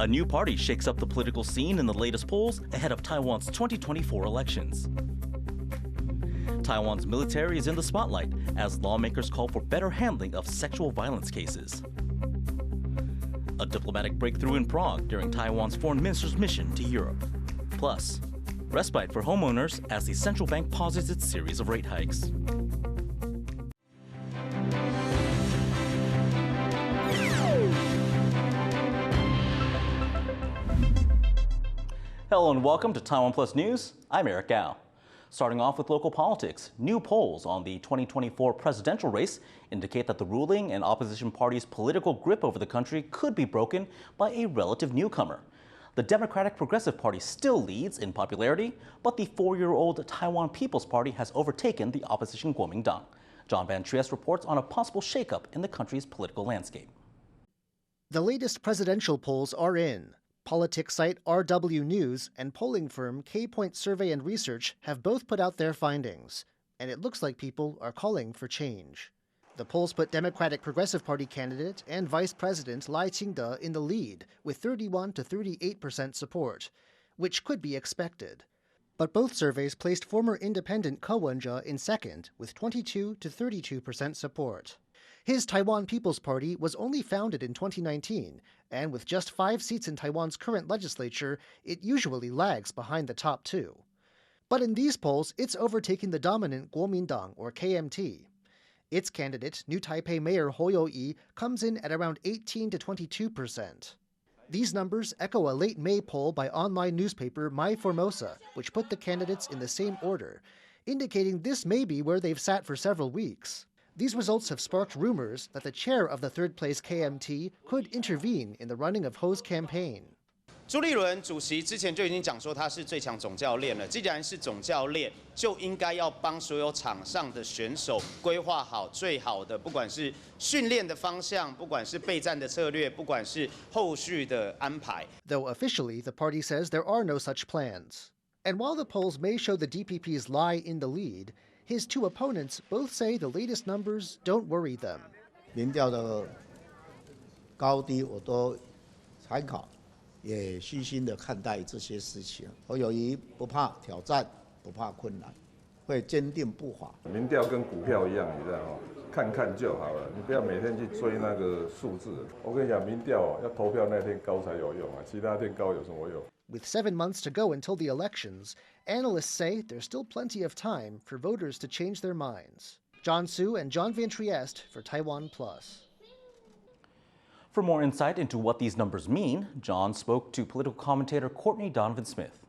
A new party shakes up the political scene in the latest polls ahead of Taiwan's 2024 elections. Taiwan's military is in the spotlight as lawmakers call for better handling of sexual violence cases. A diplomatic breakthrough in Prague during Taiwan's foreign minister's mission to Europe. Plus, respite for homeowners as the central bank pauses its series of rate hikes. Hello and welcome to TaiwanPlus News. I'm Eric Gao. Starting off with local politics, new polls on the 2024 presidential race indicate that the ruling and opposition parties' political grip over the country could be broken by a relative newcomer. The Democratic Progressive Party still leads in popularity, but the 4-year-old Taiwan People's Party has overtaken the opposition Kuomintang. John Van Trieste reports on a possible shakeup in the country's political landscape. The latest presidential polls are in. Politics site RW News and polling firm K-Point Survey and Research have both put out their findings, and it looks like people are calling for change. The polls put Democratic Progressive Party candidate and Vice President Lai Ching-te in the lead with 31 to 38% support, which could be expected. But both surveys placed former independent Ko Wen-je in second with 22 to 32% support. His Taiwan People's Party was only founded in 2019, and with just 5 seats in Taiwan's current legislature, it usually lags behind the top 2. But in these polls, it's overtaking the dominant Kuomintang, or KMT. Its candidate, New Taipei Mayor Hou Yu-ih, comes in at around 18 to 22%. These numbers echo a late May poll by online newspaper My Formosa, which put the candidates in the same order, indicating this may be where they've sat for several weeks. These results have sparked rumors that the chair of the third-place KMT could intervene in the running of Hou's campaign. 朱立伦主席之前就已经讲说他是最强总教练了。既然是总教练，就应该要帮所有场上的选手规划好最好的，不管是训练的方向，不管是备战的策略，不管是后续的安排。Though officially, the party says there are no such plans. And while the polls may show the DPP's Lai in the lead, his two opponents both say the latest numbers don't worry them. 民调的高低我都参考，也虚心的看待这些事情。侯友宜不怕挑战，不怕困难，会坚定不滑。民调跟股票一样，你知道吗？看看就好了，你不要每天去追那个数字。我跟你讲，民调要投票那天高才有用啊，其他天高有什么用？ With 7 months to go until the elections, analysts say there's still plenty of time for voters to change their minds. John Su and John Van Trieste for TaiwanPlus. For more insight into what these numbers mean, John spoke to political commentator Courtney Donovan Smith.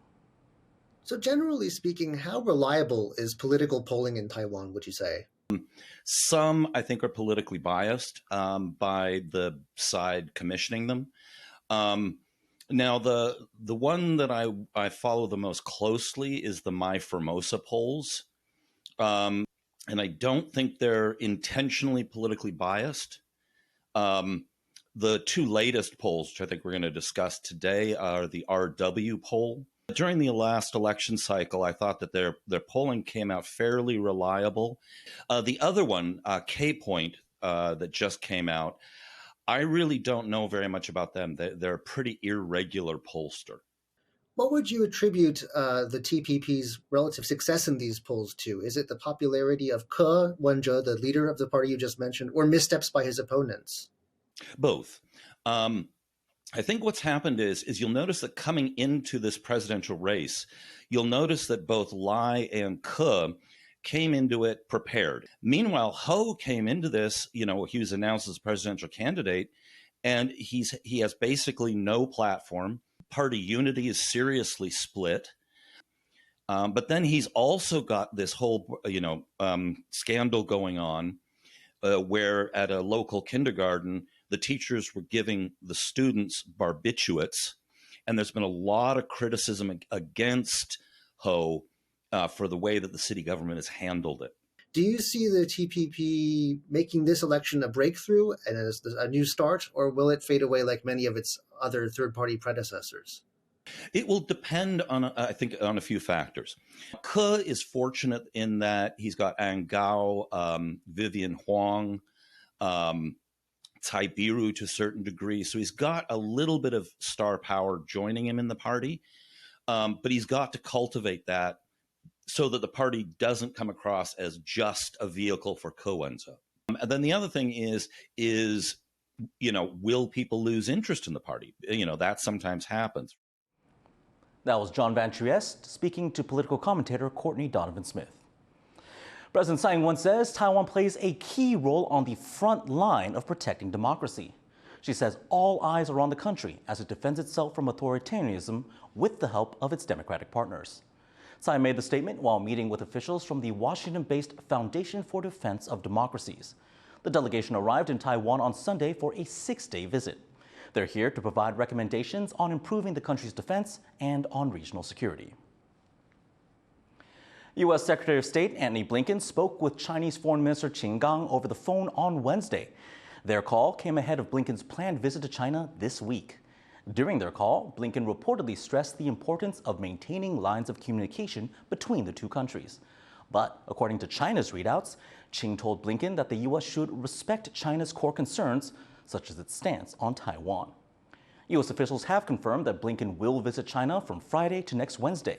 So generally speaking, how reliable is political polling in Taiwan, would you say? Some, I think, are politically biased by the side commissioning them. Now, the one that I follow the most closely is the My Formosa polls. And I don't think they're intentionally politically biased. The two latest polls, which I think we're going to discuss today, are the RW poll. During the last election cycle, I thought that their polling came out fairly reliable. The other one, K-Point, that just came out, I really don't know very much about them. They're a pretty irregular pollster. What would you attribute the TPP's relative success in these polls to? Is it the popularity of Ko Wen-je, the leader of the party you just mentioned, or missteps by his opponents? Both. I think what's happened is you'll notice that coming into this presidential race, you'll notice that both Lai and Ko came into it prepared. Meanwhile, Ho came into this, he was announced as presidential candidate, and he has basically no platform. Party unity is seriously split. But then he's also got this whole, scandal going on where at a local kindergarten, the teachers were giving the students barbiturates. And there's been a lot of criticism against Ho for the way that the city government has handled it. Do you see the TPP making this election a breakthrough and a new start, or will it fade away like many of its other third-party predecessors? It will depend on, I think, on a few factors. Ke is fortunate in that he's got An Gao, Vivian Huang, Tsai to a certain degree. So he's got a little bit of star power joining him in the party, but he's got to cultivate that so that the party doesn't come across as just a vehicle for Ko-Wenza. And then the other thing is, will people lose interest in the party? That sometimes happens. That was John Van Trieste speaking to political commentator Courtney Donovan Smith. President Tsai Ingwen says Taiwan plays a key role on the front line of protecting democracy. She says all eyes are on the country as it defends itself from authoritarianism with the help of its democratic partners. Tsai made the statement while meeting with officials from the Washington-based Foundation for Defense of Democracies. The delegation arrived in Taiwan on Sunday for a 6-day visit. They're here to provide recommendations on improving the country's defense and on regional security. U.S. Secretary of State Antony Blinken spoke with Chinese Foreign Minister Qin Gang over the phone on Wednesday. Their call came ahead of Blinken's planned visit to China this week. During their call, Blinken reportedly stressed the importance of maintaining lines of communication between the two countries. But according to China's readouts, Qin told Blinken that the U.S. should respect China's core concerns, such as its stance on Taiwan. U.S. officials have confirmed that Blinken will visit China from Friday to next Wednesday.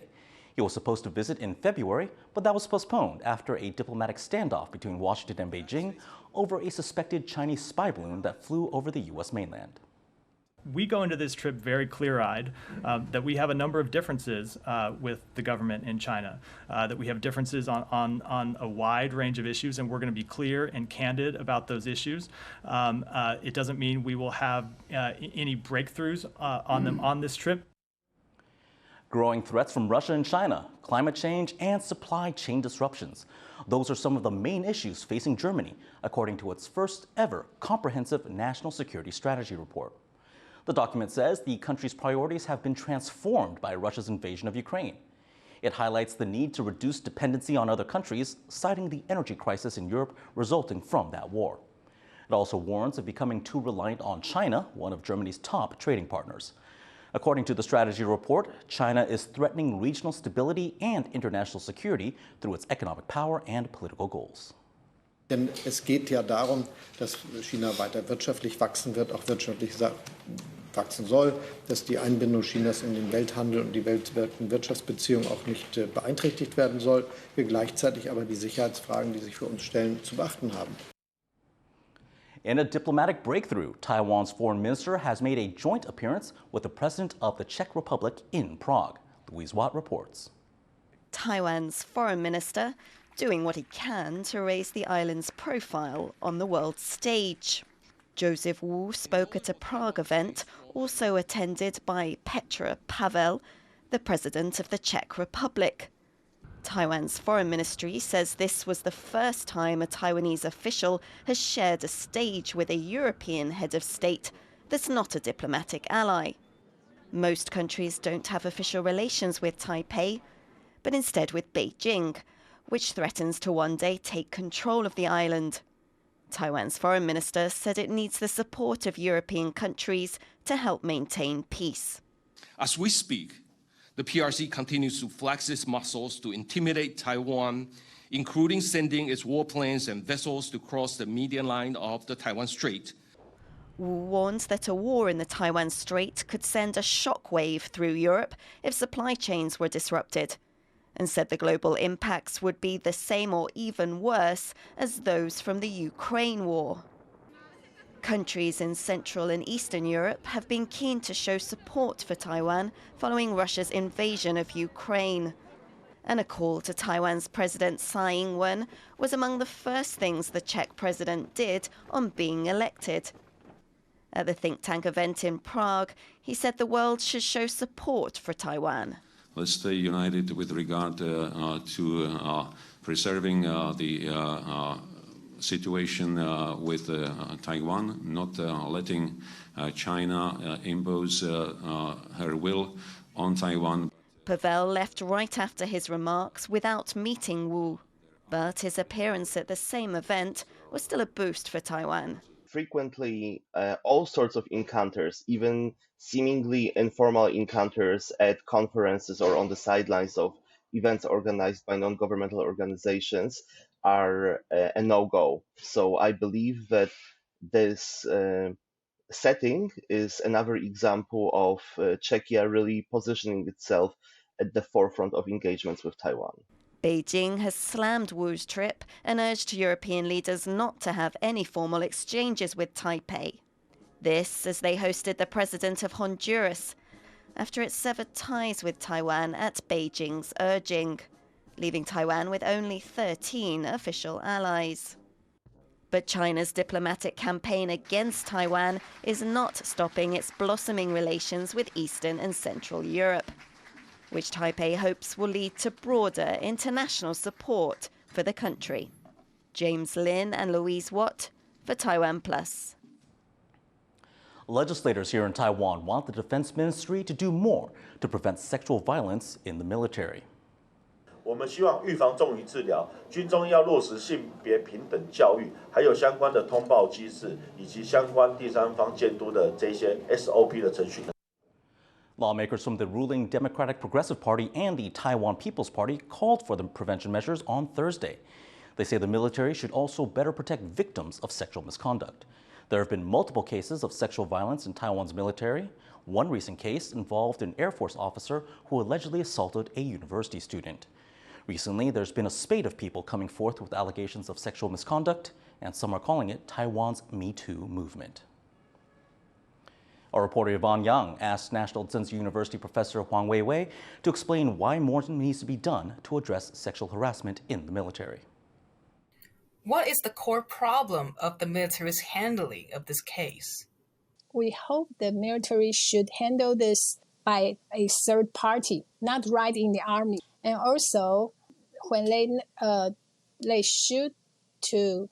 He was supposed to visit in February, but that was postponed after a diplomatic standoff between Washington and Beijing over a suspected Chinese spy balloon that flew over the U.S. mainland. We go into this trip very clear-eyed that we have a number of differences with the government in China, that we have differences on a wide range of issues, and we're going to be clear and candid about those issues. It doesn't mean we will have any breakthroughs on them on this trip. Growing threats from Russia and China, climate change, and supply chain disruptions. Those are some of the main issues facing Germany, according to its first ever comprehensive national security strategy report. The document says the country's priorities have been transformed by Russia's invasion of Ukraine. It highlights the need to reduce dependency on other countries, citing the energy crisis in Europe resulting from that war. It also warns of becoming too reliant on China, one of Germany's top trading partners. According to the strategy report, China is threatening regional stability and international security through its economic power and political goals. Denn es geht ja darum, dass China weiter wirtschaftlich wachsen wird, auch wirtschaftlich wachsen soll, dass die Einbindung Chinas in den Welthandel und die weltweiten Wirtschaftsbeziehungen auch nicht beeinträchtigt werden soll. Wir gleichzeitig aber die Sicherheitsfragen, die sich für uns stellen, zu beachten haben. In a diplomatic breakthrough, Taiwan's foreign minister has made a joint appearance with the president of the Czech Republic in Prague. Louise Watt reports. Taiwan's foreign minister doing what he can to raise the island's profile on the world stage. Joseph Wu spoke at a Prague event, also attended by Petr Pavel, the president of the Czech Republic. Taiwan's foreign ministry says this was the first time a Taiwanese official has shared a stage with a European head of state that's not a diplomatic ally. Most countries don't have official relations with Taipei, but instead with Beijing, which threatens to one day take control of the island. Taiwan's foreign minister said it needs the support of European countries to help maintain peace. As we speak, the PRC continues to flex its muscles to intimidate Taiwan, including sending its warplanes and vessels to cross the median line of the Taiwan Strait. Wu warns that a war in the Taiwan Strait could send a shockwave through Europe if supply chains were disrupted, and said the global impacts would be the same or even worse as those from the Ukraine war. Countries in Central and Eastern Europe have been keen to show support for Taiwan following Russia's invasion of Ukraine. And a call to Taiwan's President Tsai Ing-wen was among the first things the Czech president did on being elected. At the think tank event in Prague, he said the world should show support for Taiwan. Let's stay united with regard to preserving the situation with Taiwan, not letting China impose her will on Taiwan. Pavel left right after his remarks without meeting Wu, but his appearance at the same event was still a boost for Taiwan. Frequently, all sorts of encounters, even seemingly informal encounters at conferences or on the sidelines of events organized by non-governmental organizations, are a no-go. So I believe that this setting is another example of Czechia really positioning itself at the forefront of engagements with Taiwan. Beijing has slammed Wu's trip and urged European leaders not to have any formal exchanges with Taipei. This as they hosted the president of Honduras after it severed ties with Taiwan at Beijing's urging, leaving Taiwan with only 13 official allies. But China's diplomatic campaign against Taiwan is not stopping its blossoming relations with Eastern and Central Europe, which Taipei hopes will lead to broader international support for the country. James Lin and Louise Watt for TaiwanPlus. Legislators here in Taiwan want the Defense Ministry to do more to prevent sexual violence in the military. 我们希望预防重于治疗，军中要落实性别平等教育，还有相关的通报机制，以及相关第三方监督的这些 SOP 的程序。 Lawmakers from the ruling Democratic Progressive Party and the Taiwan People's Party called for the prevention measures on Thursday. They say the military should also better protect victims of sexual misconduct. There have been multiple cases of sexual violence in Taiwan's military. One recent case involved an Air Force officer who allegedly assaulted a university student. Recently, there's been a spate of people coming forth with allegations of sexual misconduct, and some are calling it Taiwan's Me Too movement. Our reporter Yvonne Yang asked National Tsinghua University professor Huang Weiwei to explain why more needs to be done to address sexual harassment in the military. What is the core problem of the military's handling of this case? We hope the military should handle this by a third party, not right in the army. And also, when they should to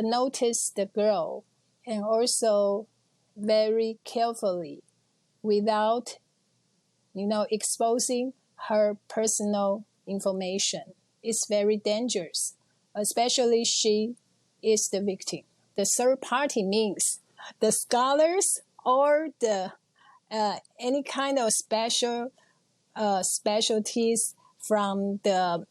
notice the girl, and also very carefully, without, exposing her personal information. It's very dangerous, especially she is the victim. The third party means the scholars or the any kind of specialties from the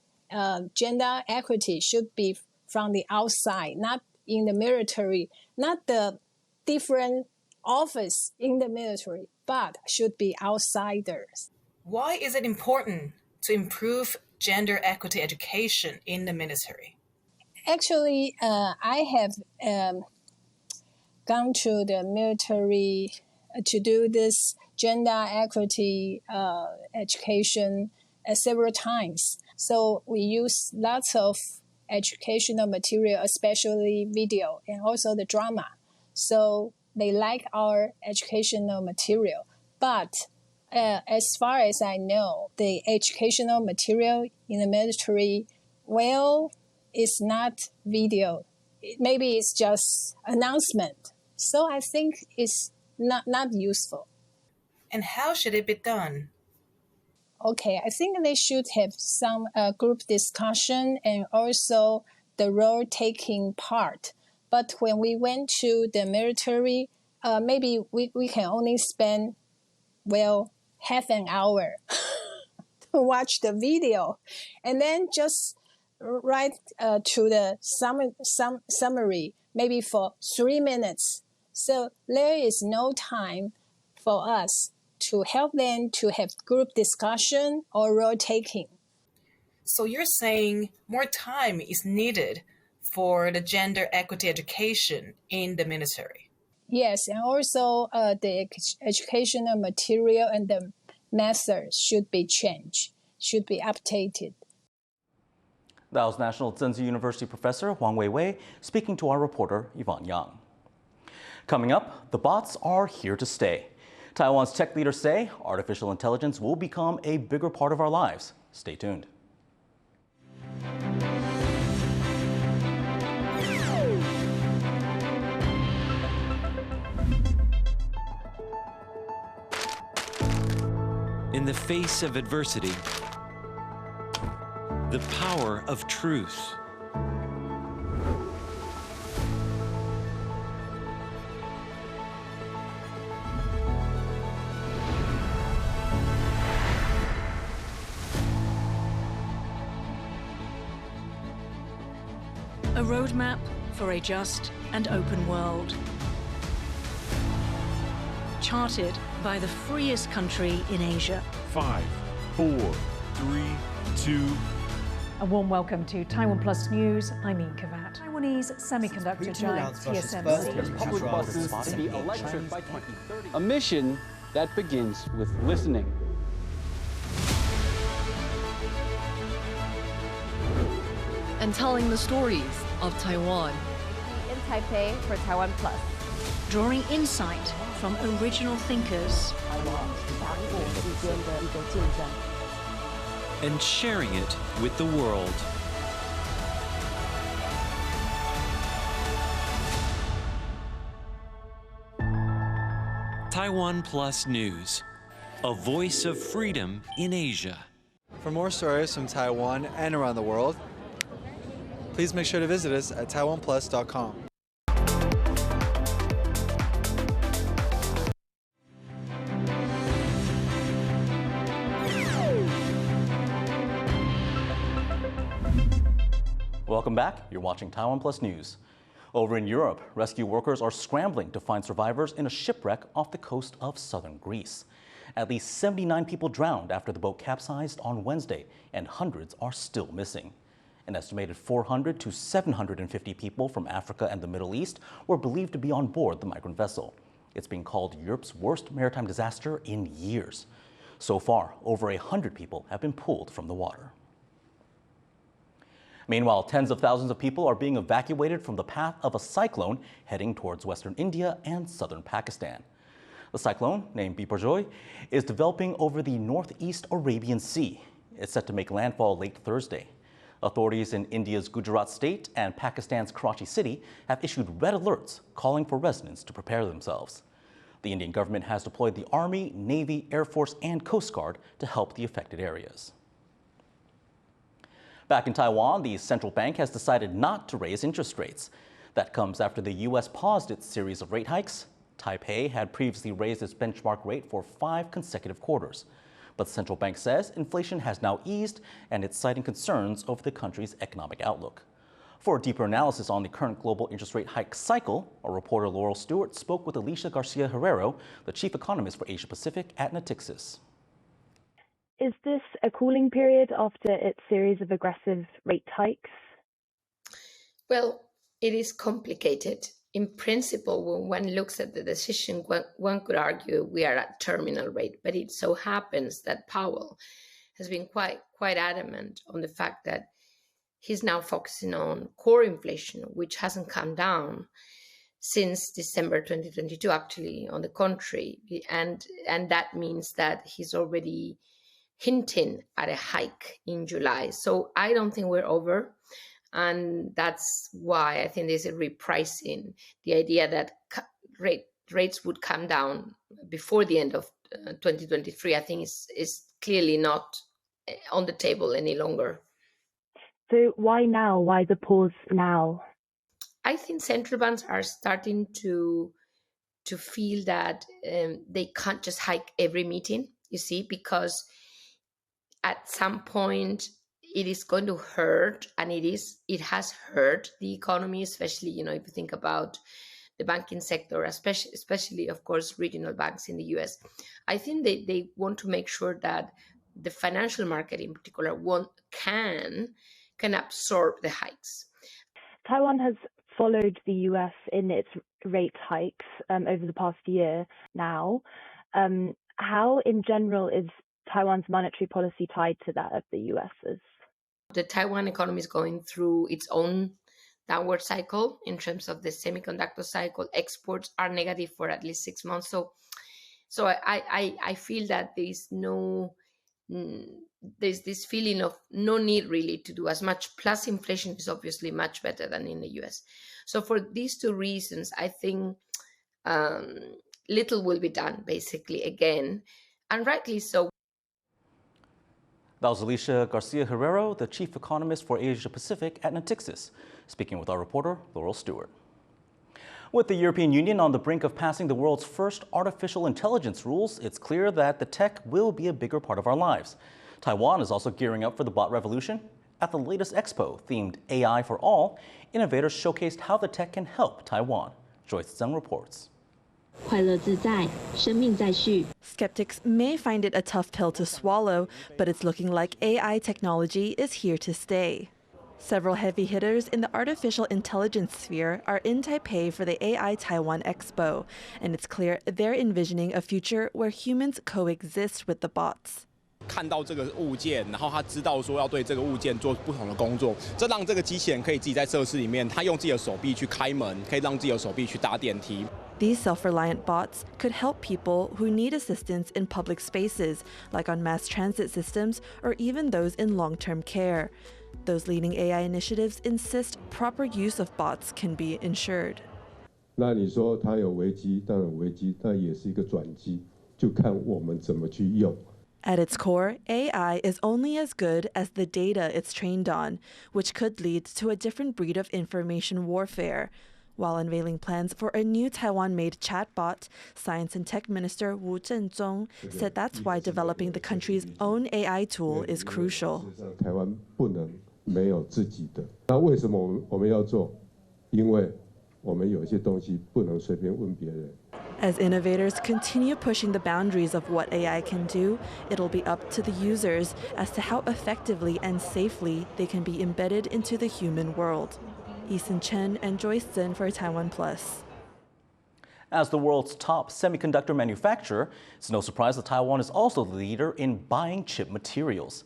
gender equity should be from the outside, not in the military, not the different office in the military, but should be outsiders. Why is it important to improve gender equity education in the military? Actually, I have gone to the military to do this gender equity education several times. So we use lots of educational material, especially video and also the drama. So they like our educational material. But as far as I know, the educational material in the military, well, it's not video. Maybe it's just announcement. So I think it's not useful. And how should it be done? Okay, I think they should have some group discussion and also the role-taking part. But when we went to the military, maybe we can only spend, half an hour to watch the video. And then just write to the summary, maybe for 3 minutes. So there is no time for us to help them to have group discussion or role-taking. So you're saying more time is needed for the gender equity education in the military? Yes, and also the educational material and the methods should be changed, should be updated. That was National Tsinghua University professor Huang Weiwei speaking to our reporter Yvonne Yang. Coming up, the bots are here to stay. Taiwan's tech leaders say artificial intelligence will become a bigger part of our lives. Stay tuned. In the face of adversity, the power of truth. A roadmap for a just and open world. Charted by the freest country in Asia. 5, 4, 3, 2. A warm welcome to TaiwanPlus News. I'm Ian Kavat. Taiwanese semiconductor giant TSMC. Public buses to be electric by 2030. A mission that begins with listening. And telling the stories of Taiwan. In Taipei for TaiwanPlus. Drawing insight from original thinkers. And sharing it with the world. TaiwanPlus News, a voice of freedom in Asia. For more stories from Taiwan and around the world, please make sure to visit us at TaiwanPlus.com. Welcome back. You're watching TaiwanPlus News. Over in Europe, rescue workers are scrambling to find survivors in a shipwreck off the coast of southern Greece. At least 79 people drowned after the boat capsized on Wednesday, and hundreds are still missing. An estimated 400 to 750 people from Africa and the Middle East were believed to be on board the migrant vessel. It's being called Europe's worst maritime disaster in years. So far, over 100 people have been pulled from the water. Meanwhile, tens of thousands of people are being evacuated from the path of a cyclone heading towards western India and southern Pakistan. The cyclone, named Beeperjoy, is developing over the northeast Arabian Sea. It's set to make landfall late Thursday. Authorities in India's Gujarat state and Pakistan's Karachi city have issued red alerts calling for residents to prepare themselves. The Indian government has deployed the Army, Navy, Air Force, and Coast Guard to help the affected areas. Back in Taiwan, the central bank has decided not to raise interest rates. That comes after the U.S. paused its series of rate hikes. Taipei had previously raised its benchmark rate for 5 consecutive quarters. But the central bank says inflation has now eased, and it's citing concerns over the country's economic outlook. For a deeper analysis on the current global interest rate hike cycle, our reporter Laurel Stewart spoke with Alicia Garcia Herrero, the chief economist for Asia Pacific at Natixis. Is this a cooling period after its series of aggressive rate hikes? Well, it is complicated. In principle, when one looks at the decision, one could argue we are at terminal rate, but it so happens that Powell has been quite adamant on the fact that he's now focusing on core inflation, which hasn't come down since December 2022, actually, on the contrary. And that means that he's already hinting at a hike in July. So I don't think we're over. And that's why I think there's a repricing. The idea that rates would come down before the end of 2023, I think is clearly not on the table any longer. So why now? Why the pause now? I think central banks are starting to feel that they can't just hike every meeting, you see, because at some point it is going to hurt, and it has hurt the economy, especially, if you think about the banking sector, especially of course, regional banks in the US. I think they want to make sure that the financial market in particular can absorb the hikes. Taiwan has followed the US in its rate hikes over the past year now. How in general is Taiwan's monetary policy tied to that of the US's? The Taiwan economy is going through its own downward cycle in terms of the semiconductor cycle. Exports are negative for at least 6 months. So I feel that there's this feeling of no need really to do as much. Plus inflation is obviously much better than in the US. So for these two reasons, I think little will be done basically again, and rightly so. That was Alicia Garcia Herrero, the chief economist for Asia Pacific at Natixis, speaking with our reporter, Laurel Stewart. With the European Union on the brink of passing the world's first artificial intelligence rules, it's clear that the tech will be a bigger part of our lives. Taiwan is also gearing up for the bot revolution. At the latest expo, themed AI for All, innovators showcased how the tech can help Taiwan. Joyce Tsai reports. Skeptics may find it a tough pill to swallow, but it's looking like AI technology is here to stay. Several heavy hitters in the artificial intelligence sphere are in Taipei for the AI Taiwan Expo, and it's clear they're envisioning a future where humans coexist with the bots. 看到这个物件，然后他知道说要对这个物件做不同的工作，这让这个机器人可以自己在测试里面，他用自己的手臂去开门，可以让自己的手臂去搭电梯。 These self-reliant bots could help people who need assistance in public spaces, like on mass transit systems or even those in long-term care. Those leading AI initiatives insist proper use of bots can be ensured. 那你说它有危机，当然有危机，但也是一个转机，就看我们怎么去用。 At its core, AI is only as good as the data it's trained on, which could lead to a different breed of information warfare. While unveiling plans for a new Taiwan-made chatbot, Science and Tech Minister Wu Zhenzong said that's why developing the country's own AI tool is crucial. 台湾不能没有自己的。那为什么我们要做？因为我们有一些东西不能随便问别人。 As innovators continue pushing the boundaries of what AI can do, it'll be up to the users as to how effectively and safely they can be embedded into the human world. Eason Chen and Joyce Zhen for TaiwanPlus. As the world's top semiconductor manufacturer, it's no surprise that Taiwan is also the leader in buying chip materials.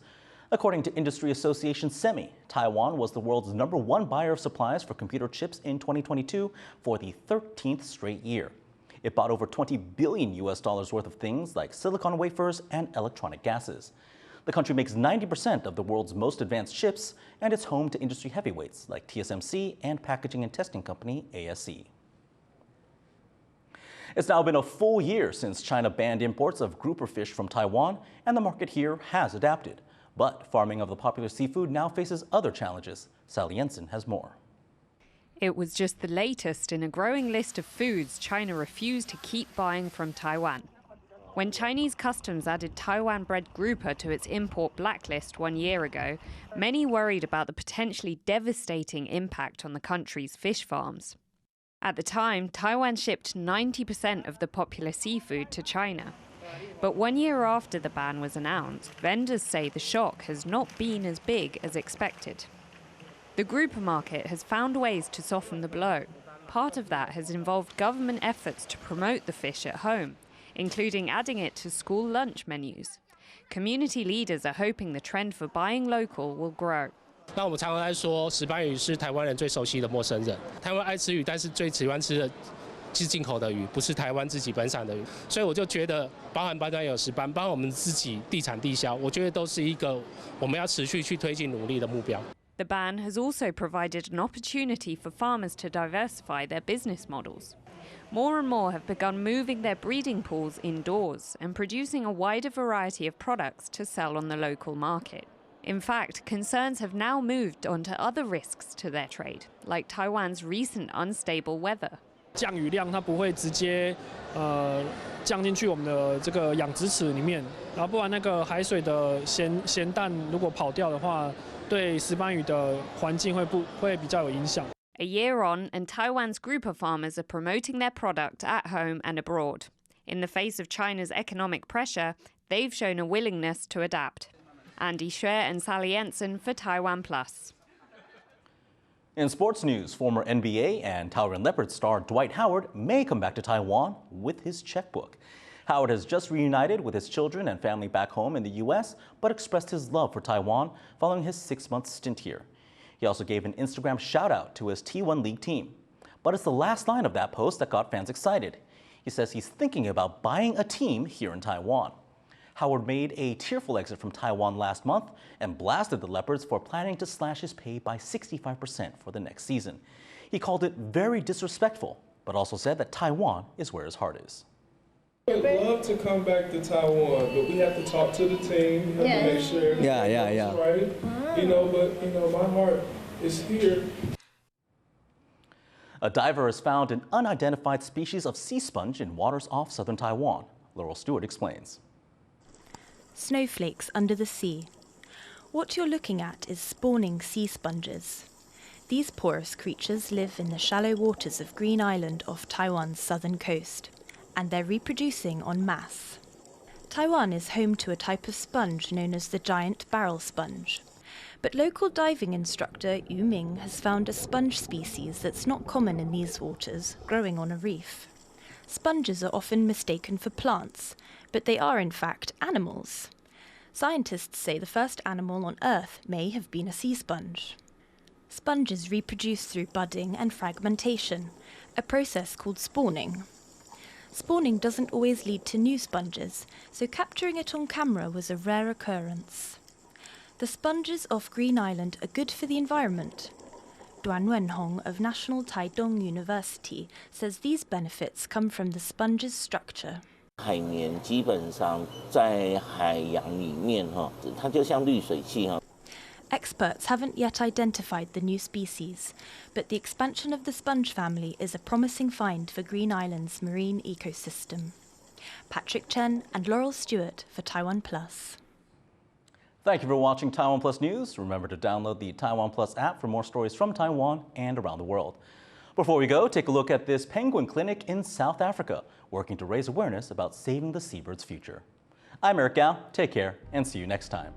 According to industry association Semi, Taiwan was the world's #1 buyer of supplies for computer chips in 2022 for the 13th straight year. It bought over $20 billion worth of things like silicon wafers and electronic gases. The country makes 90% of the world's most advanced chips, and it's home to industry heavyweights like TSMC and packaging and testing company ASE. It's now been a full year since China banned imports of grouper fish from Taiwan, and the market here has adapted. But farming of the popular seafood now faces other challenges. Sally Jensen has more. It was just the latest in a growing list of foods China refused to keep buying from Taiwan. When Chinese customs added Taiwan-bred grouper to its import blacklist 1 year ago, many worried about the potentially devastating impact on the country's fish farms. At the time, Taiwan shipped 90% of the popular seafood to China. But 1 year after the ban was announced, vendors say the shock has not been as big as expected. The grouper market has found ways to soften the blow. Part of that has involved government efforts to promote the fish at home, including adding it to school lunch menus. Community leaders are hoping the trend for buying local will grow. 那我们常常在说，石斑鱼是台湾人最熟悉的陌生人。台湾爱吃鱼，但是最喜欢吃的是进口的鱼，不是台湾自己本产的鱼。所以我就觉得，包含班端有石斑，包含我们自己地产地销，我觉得都是一个我们要持续去推进努力的目标。 The ban has also provided an opportunity for farmers to diversify their business models. More and more have begun moving their breeding pools indoors and producing a wider variety of products to sell on the local market. In fact, concerns have now moved on to other risks to their trade, like Taiwan's recent unstable weather. 降雨量它不会直接降进去我们的这个养殖池里面，然后不然那个海水的咸淡如果跑掉的话，对石斑鱼的环境会比较有影响。 A year on, and Taiwan's grouper farmers are promoting their product at home and abroad. In the face of China's economic pressure, they've shown a willingness to adapt. Andy Xue and Sally Jensen for TaiwanPlus. In sports news, former NBA and Taoyuan Leopards star Dwight Howard may come back to Taiwan with his checkbook. Howard has just reunited with his children and family back home in the U.S., but expressed his love for Taiwan following his 6-month stint here. He also gave an Instagram shout-out to his T1 League team. But it's the last line of that post that got fans excited. He says he's thinking about buying a team here in Taiwan. Howard made a tearful exit from Taiwan last month and blasted the Leopards for planning to slash his pay by 65% for the next season. He called it very disrespectful, but also said that Taiwan is where his heart is. I'd love to come back to Taiwan, but we have to talk to the team. We have to make sure everything's right. But my heart is here. A diver has found an unidentified species of sea sponge in waters off southern Taiwan. Laurel Stewart explains. Snowflakes under the sea. What you're looking at is spawning sea sponges. These porous creatures live in the shallow waters of Green Island off Taiwan's southern coast, and they're reproducing en masse. Taiwan is home to a type of sponge known as the giant barrel sponge. But local diving instructor Yu Ming has found a sponge species that's not common in these waters, growing on a reef. Sponges are often mistaken for plants, but they are in fact animals. Scientists say the first animal on Earth may have been a sea sponge. Sponges reproduce through budding and fragmentation, a process called spawning. Spawning doesn't always lead to new sponges, so capturing it on camera was a rare occurrence. The sponges off Green Island are good for the environment. Duan Wenhong of National Taidong University says these benefits come from the sponge's structure. 海绵基本上在海洋里面它就像滤水器 Experts haven't yet identified the new species, but the expansion of the sponge family is a promising find for Green Island's marine ecosystem. Patrick Chen and Laurel Stewart for TaiwanPlus. Thank you for watching TaiwanPlus News. Remember to download the TaiwanPlus app for more stories from Taiwan and around the world. Before we go, take a look at this penguin clinic in South Africa, working to raise awareness about saving the seabird's future. I'm Eric Gao. Take care and see you next time.